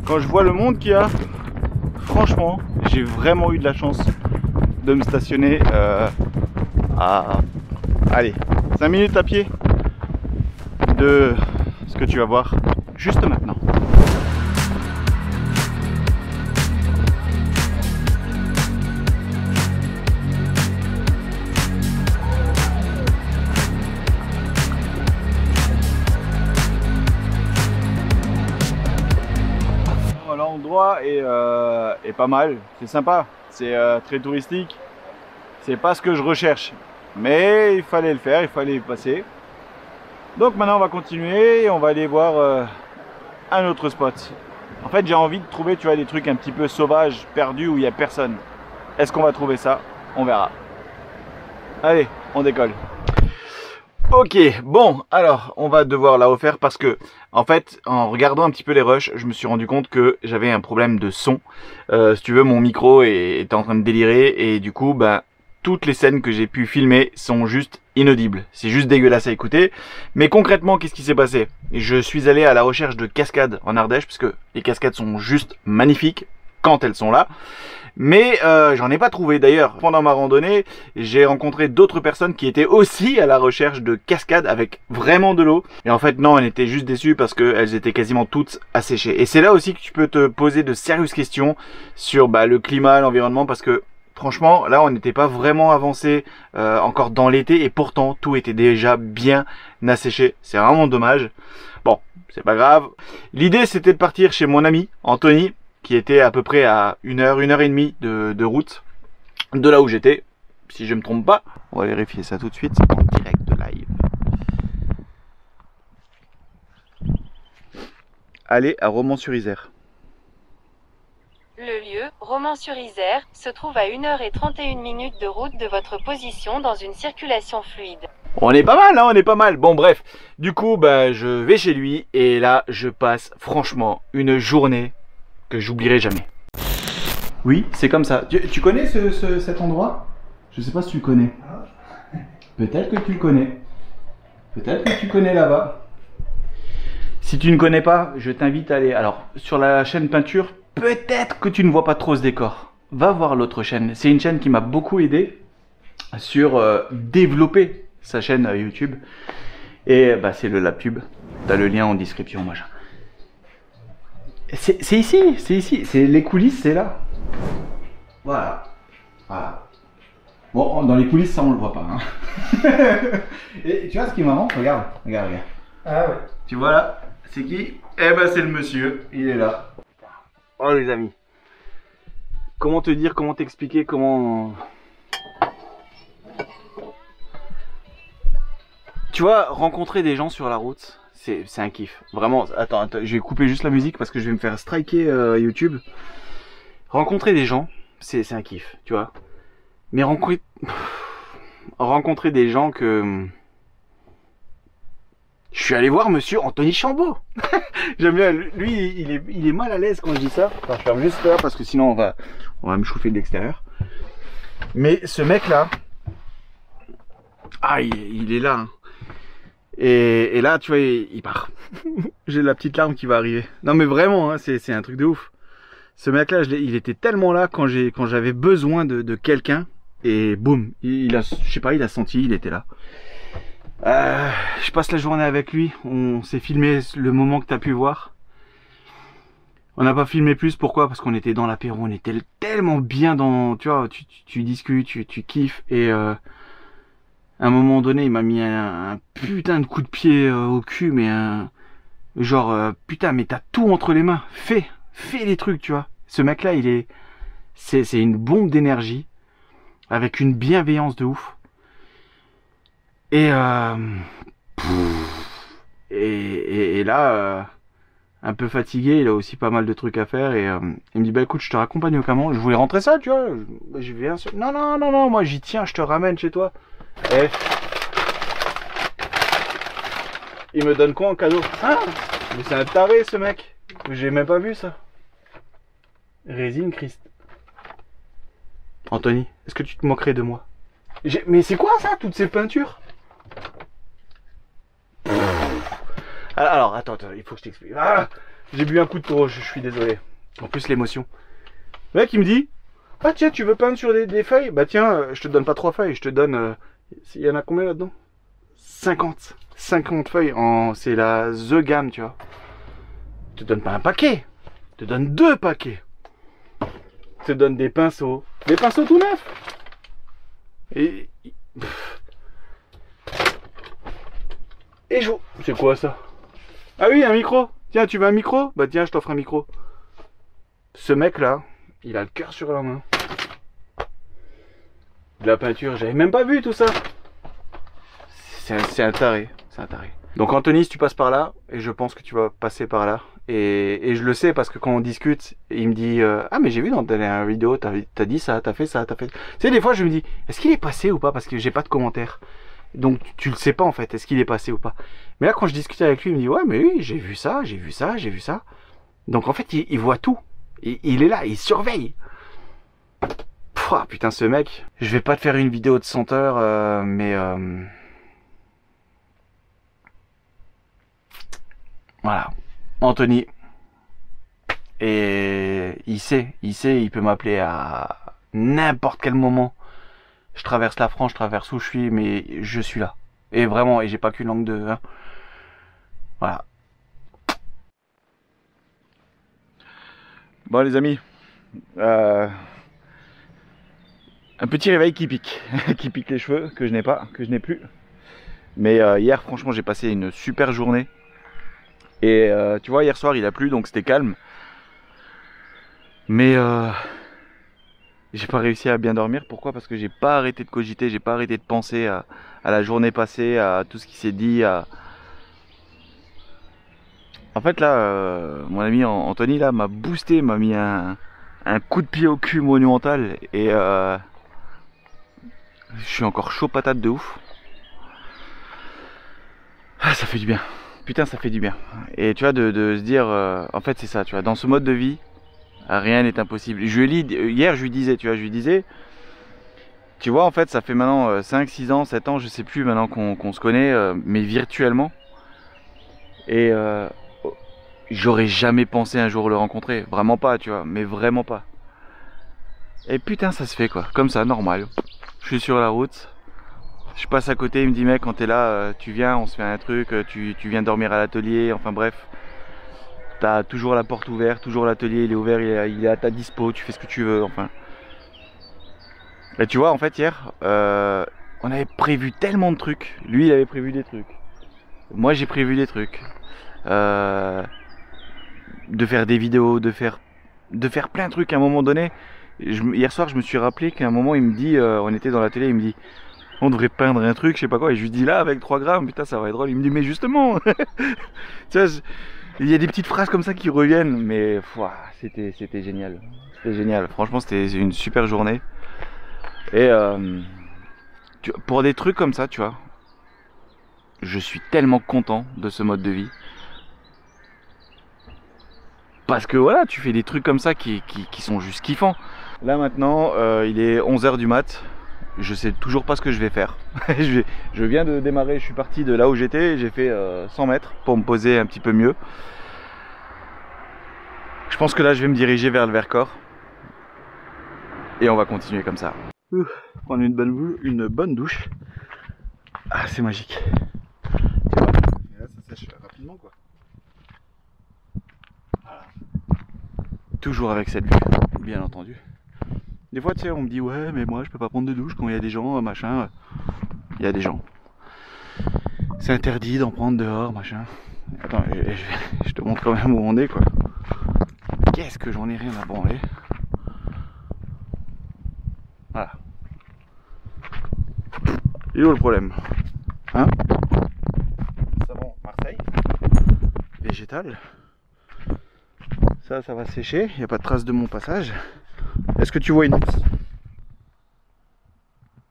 quand je vois le monde qu'il y a, franchement, j'ai vraiment eu de la chance de me stationner à, allez, 5 minutes à pied de ce que tu vas voir juste maintenant. L'endroit est pas mal, c'est sympa, c'est très touristique, c'est pas ce que je recherche, mais il fallait le faire, il fallait y passer. Donc maintenant on va continuer et on va aller voir un autre spot. En fait j'ai envie de trouver, tu vois, des trucs un petit peu sauvages, perdus, où il n'y a personne. Est-ce qu'on va trouver ça? On verra. Allez, on décolle. Ok, bon, alors on va devoir la refaire parce que en fait en regardant un petit peu les rushs, je me suis rendu compte que j'avais un problème de son. Si tu veux, mon micro était en train de délirer et du coup ben toutes les scènes que j'ai pu filmer sont juste inaudibles. C'est juste dégueulasse à écouter. Mais concrètement, qu'est-ce qui s'est passé? Je suis allé à la recherche de cascades en Ardèche parce que les cascades sont juste magnifiques quand elles sont là. Mais j'en ai pas trouvé. D'ailleurs, pendant ma randonnée, j'ai rencontré d'autres personnes qui étaient aussi à la recherche de cascades avec vraiment de l'eau. Et en fait, non, on était juste déçus parce qu'elles étaient quasiment toutes asséchées. Et c'est là aussi que tu peux te poser de sérieuses questions sur le climat, l'environnement, parce que franchement, là, on n'était pas vraiment avancé encore dans l'été et pourtant, tout était déjà bien asséché. C'est vraiment dommage. Bon, c'est pas grave. L'idée, c'était de partir chez mon ami, Anthony, qui était à peu près à 1 heure et demie de route de là où j'étais, si je me trompe pas. On va vérifier ça tout de suite en direct de live. Allez à Romans-sur-Isère. Le lieu, Romans-sur-Isère, se trouve à 1h31 de route de votre position dans une circulation fluide. On est pas mal, hein, on est pas mal. Bon bref, du coup je vais chez lui et là je passe franchement une journée que j'oublierai jamais. Oui, c'est comme ça. Tu connais cet endroit? Je sais pas si tu le connais. Peut-être que tu le connais. Peut-être que tu connais là-bas. Si tu ne connais pas, je t'invite à aller. Alors, sur la chaîne Peinture, peut-être que tu ne vois pas trop ce décor. Va voir l'autre chaîne. C'est une chaîne qui m'a beaucoup aidé sur développer sa chaîne YouTube. Et c'est le LabTube. T'as le lien en description, machin. C'est ici, c'est ici. C'est les coulisses, c'est là. Voilà. Voilà. Bon, dans les coulisses, ça on le voit pas. Hein. Et tu vois ce qui est marrant? Regarde, regarde, regarde. Ah ouais. Tu vois là? C'est qui? Eh ben c'est le monsieur, il est là. Oh les amis. Comment te dire, comment t'expliquer, comment... Tu vois, rencontrer des gens sur la route, c'est un kiff. Vraiment, attends, je vais couper juste la musique parce que je vais me faire striker YouTube. Rencontrer des gens, c'est un kiff, tu vois. Mais rencontrer des gens que... Je suis allé voir monsieur Anthony Chambaud. J'aime bien, lui il est mal à l'aise quand je dis ça. Enfin, je ferme juste là parce que sinon on va me chauffer de l'extérieur. Mais ce mec là, ah il est là. Hein. Et là tu vois il part. J'ai la petite larme qui va arriver. Non mais vraiment, hein, c'est un truc de ouf. Ce mec là, il était tellement là quand j'avais besoin de quelqu'un. Et boum, je sais pas, il a senti, il était là. Je passe la journée avec lui, on s'est filmé le moment que tu as pu voir. On n'a pas filmé plus, pourquoi? Parce qu'on était dans l'apéro, on était tellement bien dans... Tu vois, tu discutes, tu kiffes. Et à un moment donné, il m'a mis un putain de coup de pied au cul, mais genre, putain, mais t'as tout entre les mains. Fais les trucs, tu vois. Ce mec-là, c'est une bombe d'énergie, avec une bienveillance de ouf. Et là, un peu fatigué, il a aussi pas mal de trucs à faire et il me dit bah écoute, je te raccompagne au Cameroun. Je voulais rentrer ça, tu vois. Je viens sur... Non, moi j'y tiens, je te ramène chez toi. Et il me donne quoi en cadeau? Ah, mais c'est un taré ce mec. J'ai même pas vu ça. Résine Christ. Anthony, est-ce que tu te moquerais de moi? Mais c'est quoi ça, toutes ces peintures? Alors, attends, il faut que je t'explique. Ah, j'ai bu un coup de trop, je suis désolé. En plus, l'émotion. Le mec, il me dit, ah tiens, tu veux peindre sur des feuilles? Bah tiens, je te donne pas 3 feuilles, je te donne... il y en a combien là-dedans? 50 feuilles, c'est la The gamme, tu vois. Je te donne pas un paquet, je te donne 2 paquets. Je te donne des pinceaux tout neufs. Et je... C'est quoi ça? Ah oui, un micro. Tiens, tu veux un micro? Bah tiens, je t'offre un micro. Ce mec là, il a le cœur sur la main. De la peinture, j'avais même pas vu tout ça. C'est un taré, c'est un taré. Donc Anthony, si tu passes par là, et je pense que tu vas passer par là, et je le sais parce que quand on discute, il me dit ah mais j'ai vu dans ta vidéo, t'as dit ça, t'as fait ça, t'as fait... Tu sais, des fois je me dis, est-ce qu'il est passé ou pas? Parce que j'ai pas de commentaires. Donc tu le sais pas en fait, est-ce qu'il est passé ou pas. Mais là quand je discutais avec lui, il me dit ouais mais oui, j'ai vu ça, j'ai vu ça, j'ai vu ça. Donc en fait il voit tout. Il est là, il surveille. Pouah, putain ce mec. Je vais pas te faire une vidéo de 100 heures, mais... Voilà. Anthony. Et il sait, il peut m'appeler à n'importe quel moment. Je traverse la France, je traverse où je suis, mais je suis là. Et vraiment, et j'ai pas qu'une langue de... Hein. Voilà. Bon les amis, un petit réveil qui pique, qui pique les cheveux, que je n'ai pas, que je n'ai plus. Mais hier franchement j'ai passé une super journée. Et tu vois hier soir il a plu donc c'était calme. Mais j'ai pas réussi à bien dormir. Pourquoi? Parce que j'ai pas arrêté de cogiter, j'ai pas arrêté de penser à la journée passée, à tout ce qui s'est dit. En fait là, mon ami Anthony là m'a boosté, m'a mis un coup de pied au cul monumental. Et je suis encore chaud patate de ouf. Ah, ça fait du bien. Putain, ça fait du bien. Et tu vois, de se dire, en fait, c'est ça, tu vois, dans ce mode de vie, rien n'est impossible. Hier, je lui disais, tu vois, tu vois, en fait, ça fait maintenant 5, 6 ans, 7 ans, je sais plus maintenant qu'on se connaît, mais virtuellement. Et j'aurais jamais pensé un jour le rencontrer. Vraiment pas, tu vois, mais vraiment pas. Et putain, ça se fait, quoi. Comme ça, normal. Je suis sur la route. Je passe à côté, il me dit mec quand t'es là, tu viens, on se fait un truc, tu viens dormir à l'atelier, enfin bref. T'as toujours la porte ouverte, toujours l'atelier il est ouvert, il est à ta dispo, tu fais ce que tu veux, enfin. Et tu vois en fait hier, on avait prévu tellement de trucs. Lui il avait prévu des trucs. Moi j'ai prévu des trucs. De faire des vidéos, de faire plein de trucs à un moment donné. Hier soir je me suis rappelé qu'à un moment il me dit, on était dans l'atelier, il me dit on devrait peindre un truc, je sais pas quoi, et je lui dis là avec 3 grammes, putain ça va être drôle. Il me dit mais justement tu vois, il y a des petites phrases comme ça qui reviennent, mais c'était génial. C'était génial, franchement c'était une super journée. Et pour des trucs comme ça, tu vois, je suis tellement content de ce mode de vie. Parce que voilà, tu fais des trucs comme ça qui sont juste kiffants. Là maintenant, il est 11h du mat. Je sais toujours pas ce que je vais faire. Je viens de démarrer, je suis parti de là où j'étais, j'ai fait 100 mètres pour me poser un petit peu mieux. Je pense que là je vais me diriger vers le Vercors. Et on va continuer comme ça. Prendre une bonne douche. Ah c'est magique. Tu vois, et là ça sèche rapidement quoi. Voilà. Toujours avec cette vue, bien entendu. Des fois, tu sais, on me dit ouais, mais moi je peux pas prendre de douche quand il y a des gens, machin. Il y a des gens. C'est interdit d'en prendre dehors, machin. Attends, je te montre quand même où on est, quoi. Qu'est-ce que j'en ai rien à branler. Voilà. Et où le problème? Hein? Savon Marseille. Végétal. Ça va sécher. Il n'y a pas de trace de mon passage. Est-ce que tu vois une mousse?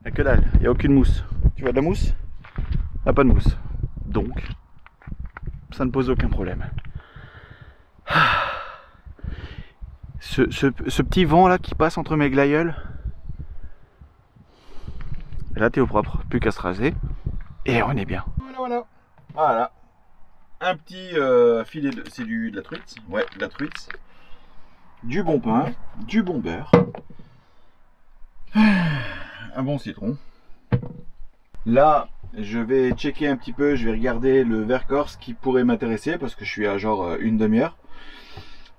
Il n'y a que dalle, il n'y a aucune mousse. Tu vois de la mousse? Il n'y a pas de mousse. Donc, ça ne pose aucun problème. Ce petit vent là qui passe entre mes glaïeuls. Là t'es au propre, plus qu'à se raser. Et on est bien. Voilà. un petit filet de... C'est de la truite. Ouais, de la truite. Du bon pain, du bon beurre. Un bon citron. Là, je vais checker un petit peu, je vais regarder le Vercors qui pourrait m'intéresser parce que je suis à genre une demi-heure.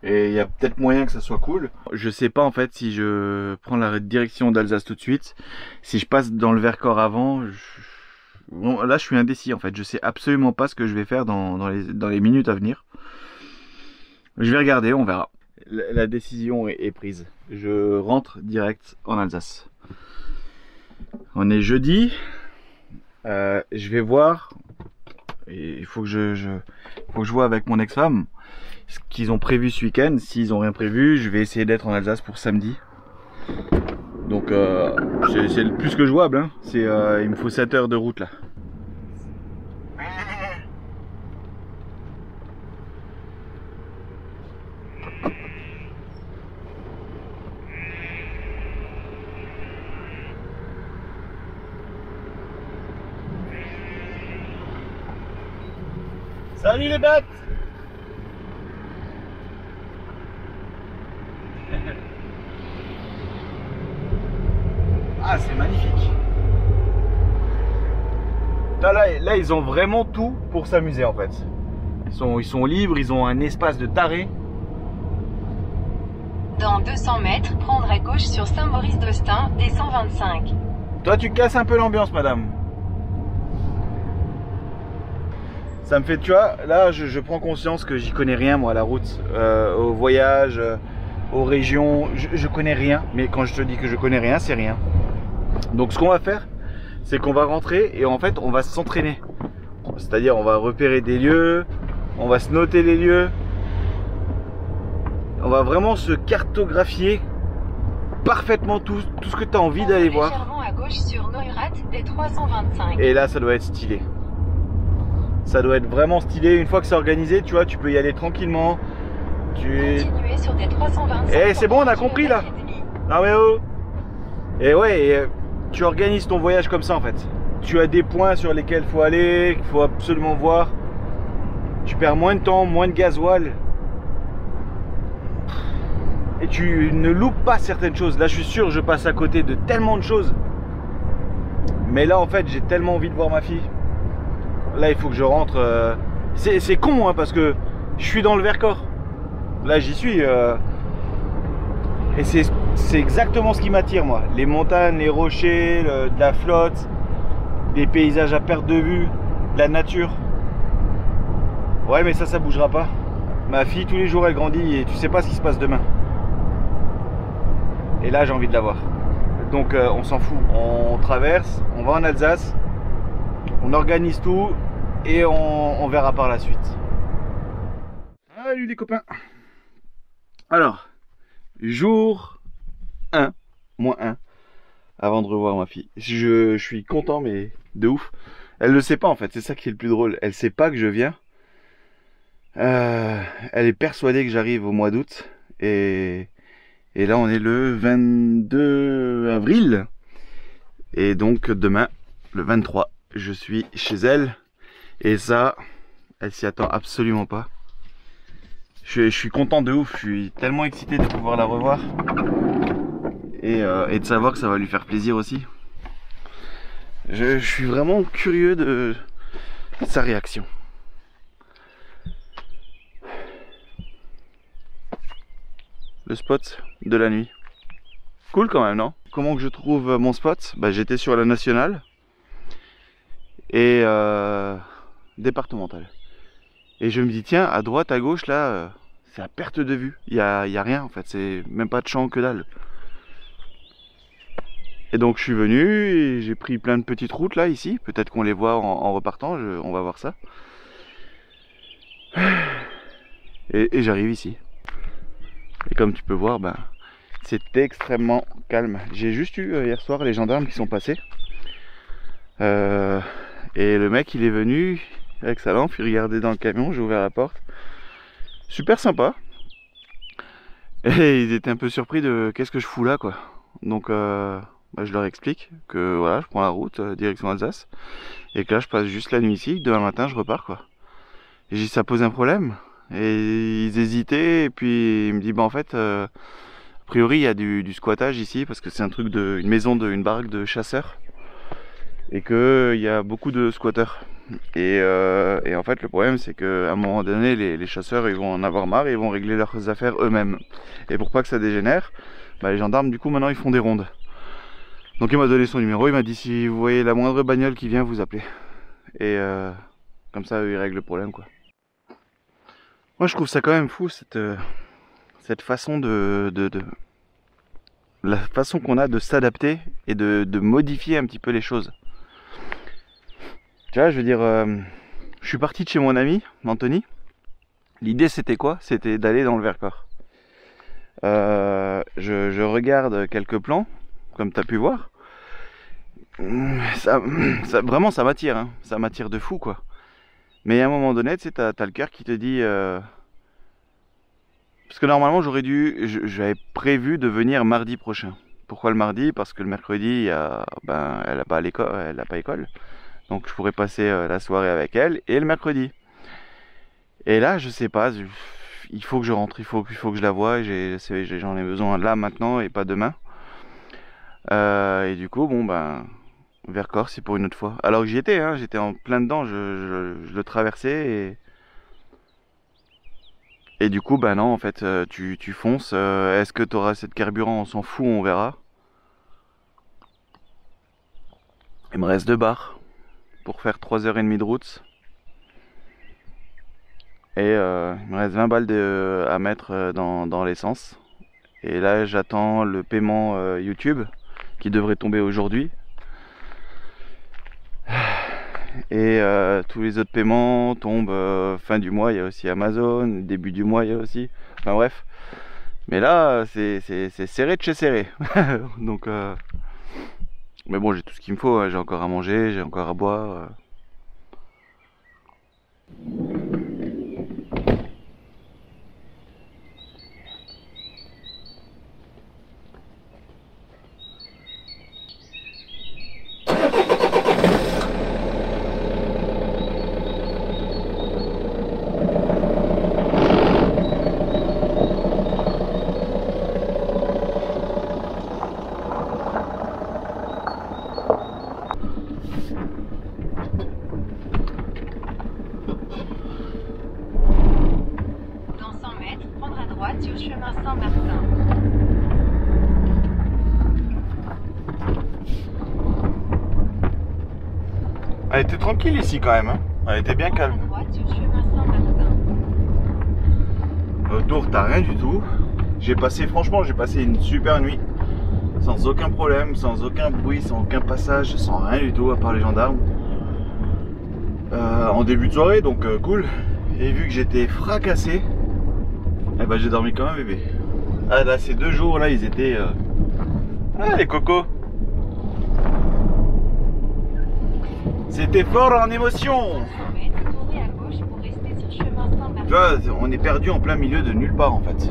Et il y a peut-être moyen que ça soit cool. Je sais pas en fait si je prends la direction d'Alsace tout de suite, si je passe dans le Vercors avant. Bon, là je suis indécis en fait, je sais absolument pas ce que je vais faire dans les minutes à venir. Je vais regarder, on verra. La décision est prise. Je rentre direct en Alsace. On est jeudi. Je vais voir. Et il faut que je vois avec mon ex-femme ce qu'ils ont prévu ce week-end. S'ils ont rien prévu, je vais essayer d'être en Alsace pour samedi. Donc c'est le plus que jouable. Hein. Il me faut 7 heures de route là. Salut les bêtes! Ah, c'est magnifique. Là, ils ont vraiment tout pour s'amuser en fait. Ils sont libres, ils ont un espace de taré. Dans 200 mètres, prendre à gauche sur Saint-Maurice-d'Austin, D125. Toi, tu casses un peu l'ambiance, madame. Ça me fait, tu vois, là, je prends conscience que j'y connais rien, moi, à la route, au voyage, aux régions. Je connais rien, mais quand je te dis que je connais rien, c'est rien. Donc, ce qu'on va faire, c'est qu'on va rentrer et en fait, on va s'entraîner. C'est-à-dire, on va repérer des lieux, on va se noter les lieux. On va vraiment se cartographier parfaitement tout ce que tu as envie d'aller voir. Légèrement à gauche sur Neurath, D325. Et là, ça doit être stylé. Ça doit être vraiment stylé. Une fois que c'est organisé, tu vois, tu peux y aller tranquillement. Continuez sur D325. Eh, c'est bon, on a compris là. Ah ouais, oh. Et ouais, tu organises ton voyage comme ça en fait. Tu as des points sur lesquels il faut aller, qu'il faut absolument voir. Tu perds moins de temps, moins de gasoil. Et tu ne loupes pas certaines choses. Là, je suis sûr, je passe à côté de tellement de choses. Mais là, en fait, j'ai tellement envie de voir ma fille. Là, il faut que je rentre. C'est con, hein, parce que je suis dans le Vercors. Là, j'y suis. Et c'est exactement ce qui m'attire, moi. Les montagnes, les rochers, de la flotte, des paysages à perte de vue, de la nature. Ouais, mais ça bougera pas. Ma fille, tous les jours, elle grandit et tu sais pas ce qui se passe demain. Et là, j'ai envie de la voir. Donc, on s'en fout. On traverse, on va en Alsace, on organise tout et on verra par la suite. Salut les copains. Alors, jour 1, moins 1, avant de revoir ma fille. Je suis content, mais de ouf. Elle le sait pas en fait, c'est ça qui est le plus drôle. Elle sait pas que je viens. Elle est persuadée que j'arrive au mois d'août. Et là, on est le 22 avril. Et donc, demain, le 23, je suis chez elle. Et ça, elle s'y attend absolument pas. Je suis content de ouf. Je suis tellement excité de pouvoir la revoir. Et de savoir que ça va lui faire plaisir aussi. Je suis vraiment curieux de sa réaction. Le spot de la nuit. Cool quand même, non? Comment que je trouve mon spot? Bah, j'étais sur la nationale et départementale. Et je me dis tiens, à droite, à gauche là, c'est à perte de vue. Il y a rien en fait, c'est même pas de champ que dalle. Et donc je suis venu et j'ai pris plein de petites routes là ici. Peut-être qu'on les voit en repartant, on va voir ça. Et j'arrive ici. Et comme tu peux voir, ben, c'est extrêmement calme. J'ai juste eu hier soir les gendarmes qui sont passés. Et le mec il est venu avec sa lampe, il regardait dans le camion, j'ai ouvert la porte. Super sympa. Et ils étaient un peu surpris de qu'est-ce que je fous là quoi. Donc je leur explique que voilà, je prends la route direction Alsace. Et que là je passe juste la nuit ici, demain matin je repars quoi. Et j'ai dit ça pose un problème. Et ils hésitaient et puis il me dit bah en fait a priori il y a du squattage ici parce que c'est un truc de une maison une baraque de chasseurs et que il y a beaucoup de squatteurs. Et en fait le problème c'est qu'à un moment donné les chasseurs ils vont en avoir marre et ils vont régler leurs affaires eux-mêmes. Et pour pas que ça dégénère, bah, les gendarmes du coup maintenant ils font des rondes. Donc il m'a donné son numéro, il m'a dit si vous voyez la moindre bagnole qui vient vous appelez. Et comme ça eux ils règlent le problème quoi. Moi je trouve ça quand même fou cette façon la façon qu'on a de s'adapter et de modifier un petit peu les choses. Tu vois, je veux dire, je suis parti de chez mon ami, Anthony. L'idée c'était quoi? C'était d'aller dans le Vercors. Je regarde quelques plans, comme tu as pu voir. Vraiment ça m'attire, hein. Ça m'attire de fou quoi. Mais à un moment donné, tu sais, t'as le cœur qui te dit... Parce que normalement j'avais prévu de venir mardi prochain. Pourquoi le mardi? Parce que le mercredi, elle n'a pas école. Donc je pourrais passer la soirée avec elle et le mercredi. Et là, je sais pas, il faut que je rentre, il faut que je la voie. J'en ai besoin là maintenant et pas demain. Et du coup, bon ben, Vercors, c'est pour une autre fois. Alors que j'y étais, hein, j'étais en plein dedans, je le traversais et du coup, ben non, en fait, tu fonces. Est-ce que tu auras assez de carburant? On s'en fout, on verra. Il me reste 2 bars pour faire 3h30 de route. Et il me reste 20 balles à mettre dans l'essence. Et là, j'attends le paiement YouTube qui devrait tomber aujourd'hui. Et tous les autres paiements tombent fin du mois. Il y a aussi Amazon, début du mois il y a aussi. Enfin bref. Mais là, c'est serré de chez serré. Donc, mais bon, j'ai tout ce qu'il me faut. Hein. J'ai encore à manger, j'ai encore à boire. Sur chemin Saint-Martin. Elle était tranquille ici quand même, hein. Elle était bien calme. Autour t'as rien du tout. Franchement j'ai passé une super nuit. Sans aucun problème, sans aucun bruit, sans aucun passage, sans rien du tout à part les gendarmes. En début de soirée donc cool. Et vu que j'étais fracassé, eh ben j'ai dormi comme un bébé. Ah là ces 2 jours là ils étaient... Ah les cocos. C'était fort en émotion. Tu vois, on est perdu en plein milieu de nulle part en fait.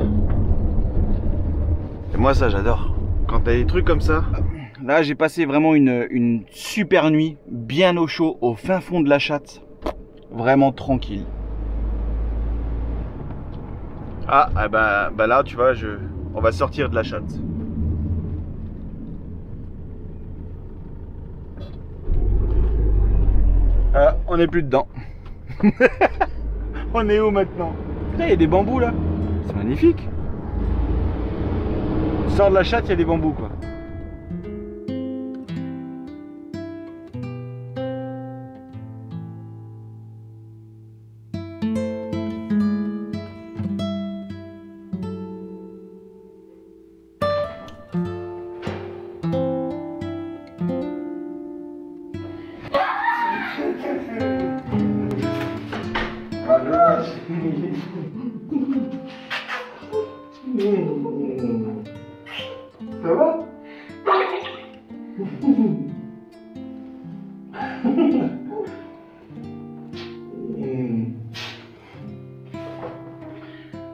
Et moi ça j'adore. Quand t'as des trucs comme ça. Là j'ai passé vraiment une super nuit, bien au chaud, au fin fond de la chatte. Vraiment tranquille. Ah bah là tu vois, on va sortir de la chatte. On n'est plus dedans. On est où maintenant? Putain, il y a des bambous là. C'est magnifique. Tu sors de la chatte, il y a des bambous quoi. Ça va?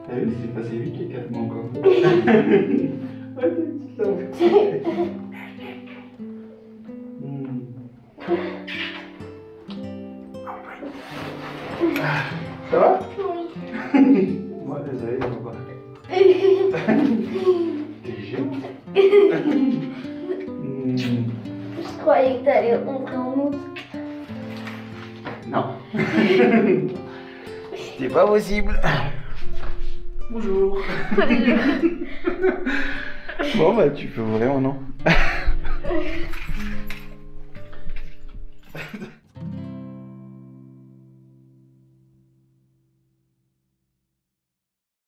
T'as vu, c'est passé vite les 4 mois encore. Ouais, t'es petite là. Ça va? désolé, je vois pas. T'es géant. Je croyais que t'allais rentrer en août. Non. C'était pas possible. Bonjour. Bon bah tu peux ouvrir maintenant.